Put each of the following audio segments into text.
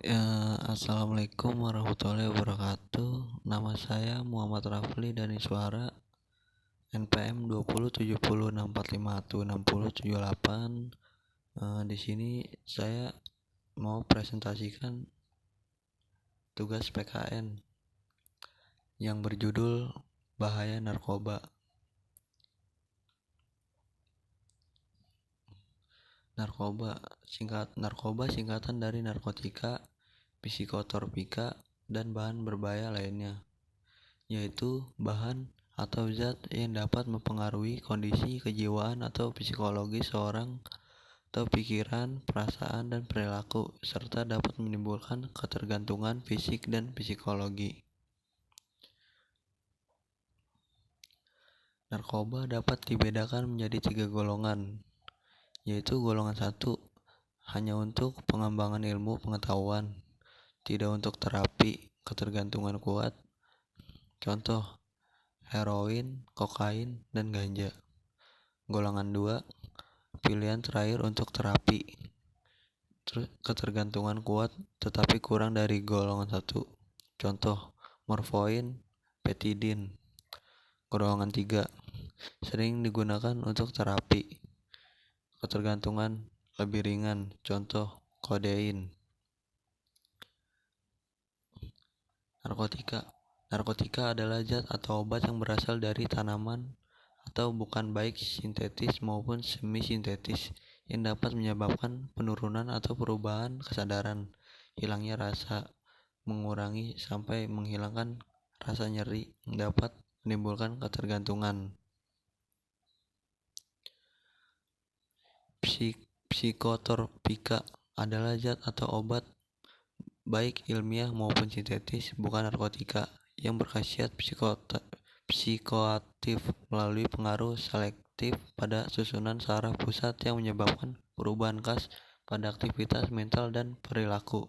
Assalamualaikum warahmatullahi wabarakatuh. Nama saya Muhammad Rafli dari Suara NPM 207064516078. Di sini saya mau presentasikan tugas PKN yang berjudul Bahaya Narkoba. Narkoba singkatan dari narkotika, psikotropika, dan bahan berbahaya lainnya, yaitu bahan atau zat yang dapat mempengaruhi kondisi kejiwaan atau psikologi seorang atau pikiran, perasaan, dan perilaku, serta dapat menimbulkan ketergantungan fisik dan psikologi. Narkoba dapat dibedakan menjadi 3 golongan, yaitu golongan 1, hanya untuk pengembangan ilmu pengetahuan, tidak untuk terapi ketergantungan kuat, contoh heroin, kokain, dan ganja. Golongan 2, pilihan terakhir untuk terapi ketergantungan kuat tetapi kurang dari golongan 1, contoh morfin, petidin. Golongan 3, sering digunakan untuk terapi ketergantungan lebih ringan, contoh kodein. Narkotika adalah zat atau obat yang berasal dari tanaman atau bukan, baik sintetis maupun semi sintetis, yang dapat menyebabkan penurunan atau perubahan kesadaran, hilangnya rasa, mengurangi sampai menghilangkan rasa nyeri, dapat menimbulkan ketergantungan. Psikotropika adalah zat atau obat, baik ilmiah maupun sintetis, bukan narkotika, yang berkhasiat psikoaktif melalui pengaruh selektif pada susunan saraf pusat yang menyebabkan perubahan khas pada aktivitas mental dan perilaku.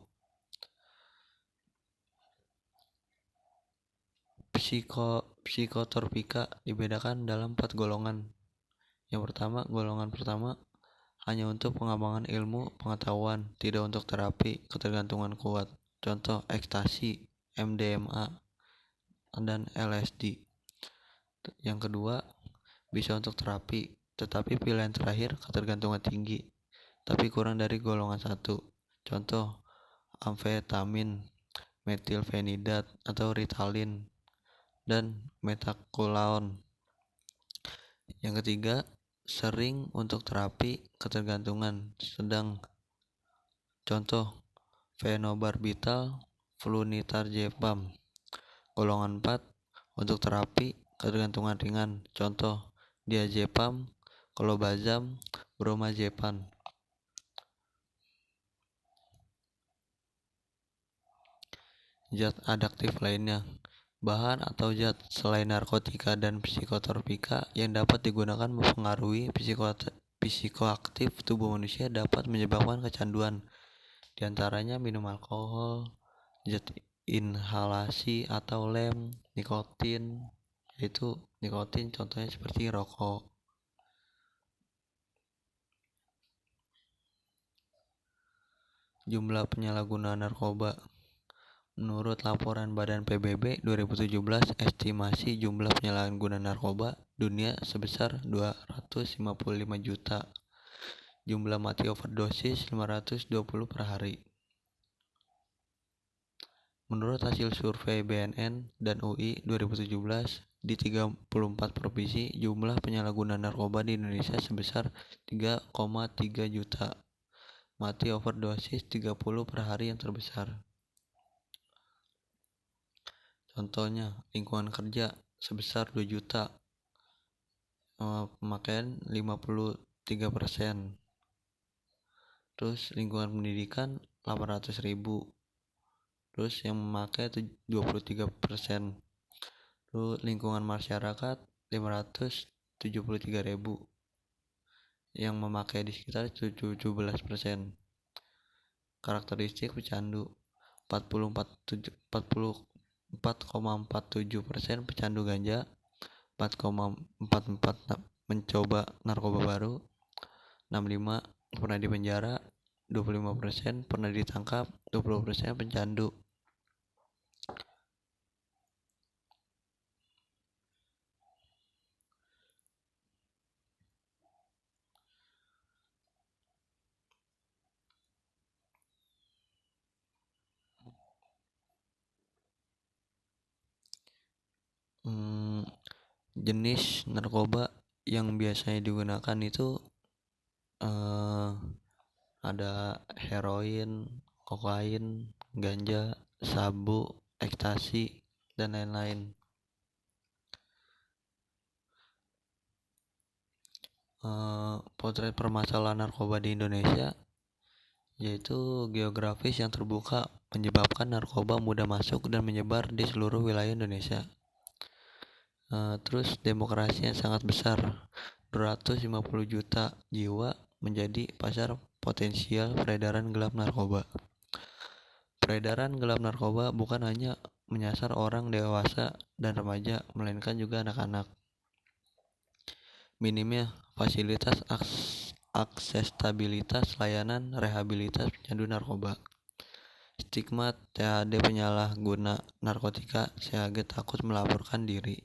Psikotropika dibedakan dalam 4 golongan. Yang pertama, golongan pertama, hanya untuk pengembangan ilmu pengetahuan, tidak untuk terapi ketergantungan kuat, contoh ekstasi, MDMA, dan LSD. Yang kedua, bisa untuk terapi, tetapi pilihan terakhir ketergantungan tinggi, tapi kurang dari golongan 1, contoh amfetamin, metilfenidat atau Ritalin, dan metaculaon. Yang ketiga, sering untuk terapi ketergantungan sedang, contoh fenobarbital, flunitrazepam. Golongan 4, untuk terapi ketergantungan ringan, contoh diazepam, clobazam, bromazepam. Zat adaktif lainnya, bahan atau zat selain narkotika dan psikotropika yang dapat digunakan mempengaruhi psikoaktif tubuh manusia, dapat menyebabkan kecanduan, diantaranya minum alkohol, zat inhalasi atau lem, nikotin, yaitu nikotin contohnya seperti rokok. Jumlah penyalahgunaan narkoba. Menurut laporan Badan PBB 2017, estimasi jumlah penyalahgunaan narkoba dunia sebesar 255 juta. Jumlah mati overdosis 520 per hari. Menurut hasil survei BNN dan UI 2017, di 34 provinsi jumlah penyalahgunaan narkoba di Indonesia sebesar 3,3 juta. Mati overdosis 30 per hari yang terbesar. Contohnya, lingkungan kerja sebesar 2 juta, pemakaian 53%. Terus lingkungan pendidikan 800.000. Terus yang memakai 23%. Terus lingkungan masyarakat 573.000. Yang memakai di sekitar 17%. Karakteristik pecandu 4,47% pecandu ganja, 4,44% mencoba narkoba baru, 65 pernah di penjara, 25% pernah ditangkap, 20% pencandu. Jenis narkoba yang biasanya digunakan itu ada heroin, kokain, ganja, sabu, ekstasi, dan lain-lain. Potret permasalahan narkoba di Indonesia yaitu geografis yang terbuka menyebabkan narkoba mudah masuk dan menyebar di seluruh wilayah Indonesia. Terus demokrasi yang sangat besar, 250 juta jiwa menjadi pasar potensial peredaran gelap narkoba. Peredaran gelap narkoba bukan hanya menyasar orang dewasa dan remaja, melainkan juga anak-anak. Minimnya fasilitas aksesibilitas layanan rehabilitas pecandu narkoba. Stigma THD penyalahguna narkotika, CHG takut melaporkan diri.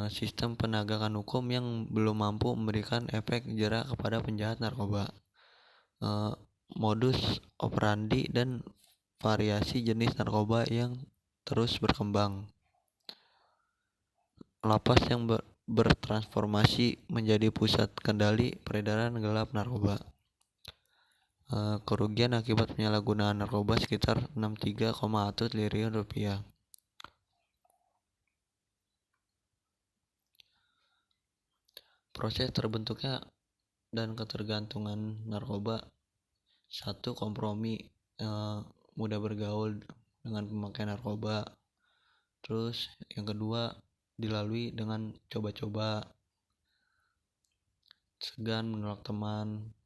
Sistem penegakan hukum yang belum mampu memberikan efek jera kepada penjahat narkoba. Modus operandi dan variasi jenis narkoba yang terus berkembang. Lapas yang bertransformasi menjadi pusat kendali peredaran gelap narkoba. Kerugian akibat penyalahgunaan narkoba sekitar 63,1 triliun rupiah. Proses terbentuknya dan ketergantungan narkoba. 1. Kompromi, mudah bergaul dengan pemakai narkoba. Terus yang kedua dilalui dengan coba-coba, segan menolak teman.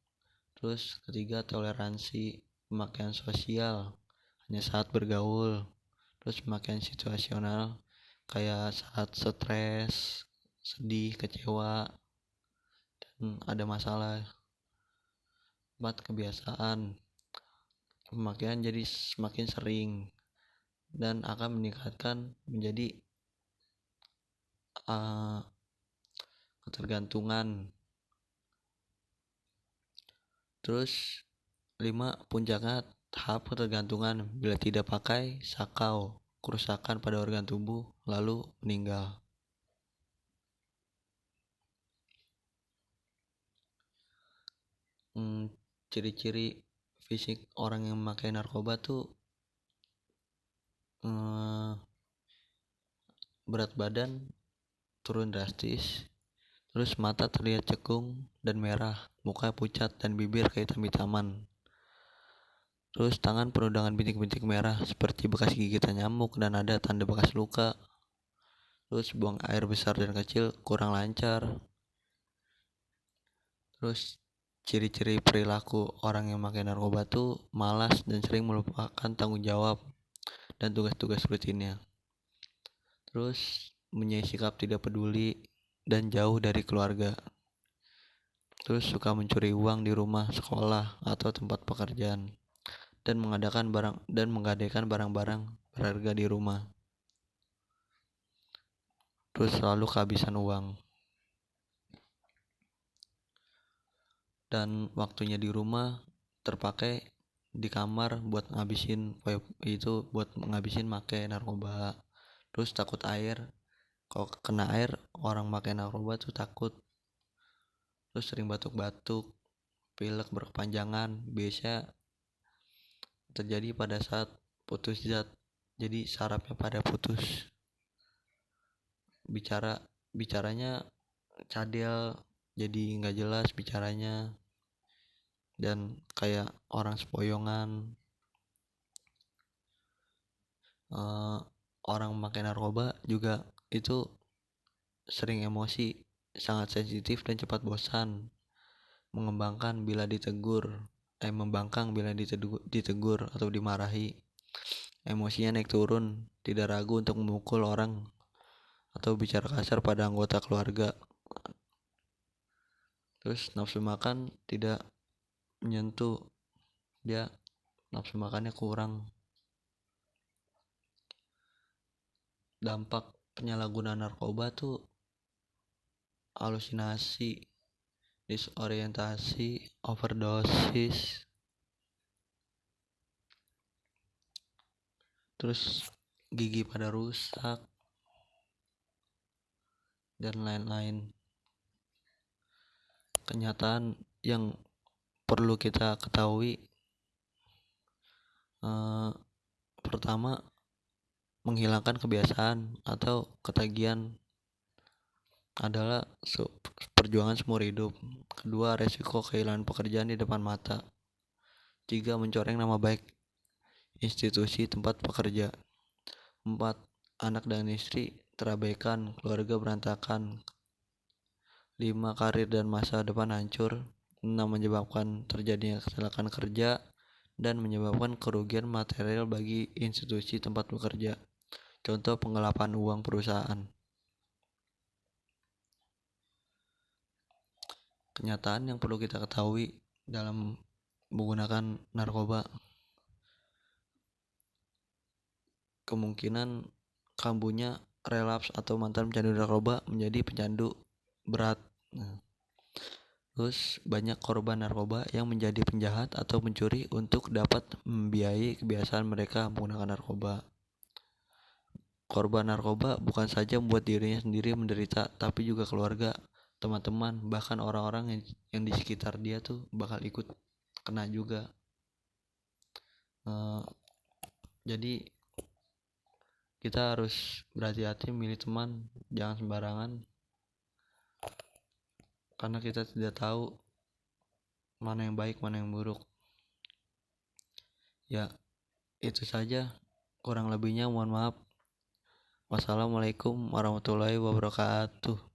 Terus ketiga toleransi, pemakaian sosial hanya saat bergaul. Terus pemakaian situasional kayak saat stres, sedih, kecewa, dan ada masalah. 4. Kebiasaan, pemakaian jadi semakin sering dan akan meningkatkan menjadi ketergantungan. Terus 5. Puncaknya tahap ketergantungan bila tidak pakai sakau, kerusakan pada organ tubuh, lalu meninggal. Ciri-ciri fisik orang yang memakai narkoba tuh berat badan turun drastis, terus mata terlihat cekung dan merah, muka pucat dan bibir kehitam-hitaman. Terus tangan penuh dengan bintik-bintik merah seperti bekas gigitan nyamuk dan ada tanda bekas luka. Terus buang air besar dan kecil kurang lancar. Terus ciri-ciri perilaku orang yang memakai narkoba tuh malas dan sering melupakan tanggung jawab dan tugas-tugas rutinnya. Terus mempunyai sikap tidak peduli dan jauh dari keluarga. Terus suka mencuri uang di rumah, sekolah, atau tempat pekerjaan, dan menggadaikan barang-barang berharga di rumah. Terus selalu kehabisan uang. Dan waktunya di rumah terpakai di kamar buat ngabisin make narkoba. Terus takut air, kalau kena air orang make narkoba tuh takut. Terus sering batuk-batuk, pilek berkepanjangan, biasa terjadi pada saat putus zat, jadi sarafnya pada putus. Bicaranya cadel, jadi nggak jelas bicaranya dan kayak orang sempoyongan. Orang memakai narkoba juga itu sering emosi, sangat sensitif dan cepat bosan, membangkang bila ditegur atau dimarahi. Emosinya naik turun, tidak ragu untuk memukul orang atau bicara kasar pada anggota keluarga. Terus nafsu makan tidak menyentuh, dia nafsu makannya kurang. Dampak penyalahgunaan narkoba tuh halusinasi, disorientasi, overdosis, terus gigi pada rusak, dan lain-lain. Kenyataan yang perlu kita ketahui, pertama, menghilangkan kebiasaan atau ketagihan adalah perjuangan seumur hidup. Kedua, resiko kehilangan pekerjaan di depan mata. Tiga, mencoreng nama baik institusi tempat bekerja. Empat, anak dan istri terabaikan, keluarga berantakan. Lima, karir dan masa depan hancur. Enam, menyebabkan terjadinya kecelakaan kerja dan menyebabkan kerugian material bagi institusi tempat bekerja. Contoh penggelapan uang perusahaan. Kenyataan yang perlu kita ketahui dalam menggunakan narkoba, kemungkinan kambuhnya relapse atau mantan pecandu narkoba menjadi pecandu berat. Terus banyak korban narkoba yang menjadi penjahat atau pencuri untuk dapat membiayai kebiasaan mereka menggunakan narkoba. Korban narkoba bukan saja membuat dirinya sendiri menderita, tapi juga keluarga, teman-teman, bahkan orang-orang yang di sekitar dia tuh bakal ikut kena juga. Jadi kita harus berhati-hati milih teman, jangan sembarangan, karena kita tidak tahu mana yang baik, mana yang buruk. Ya, itu saja, kurang lebihnya mohon maaf. Wassalamualaikum warahmatullahi wabarakatuh.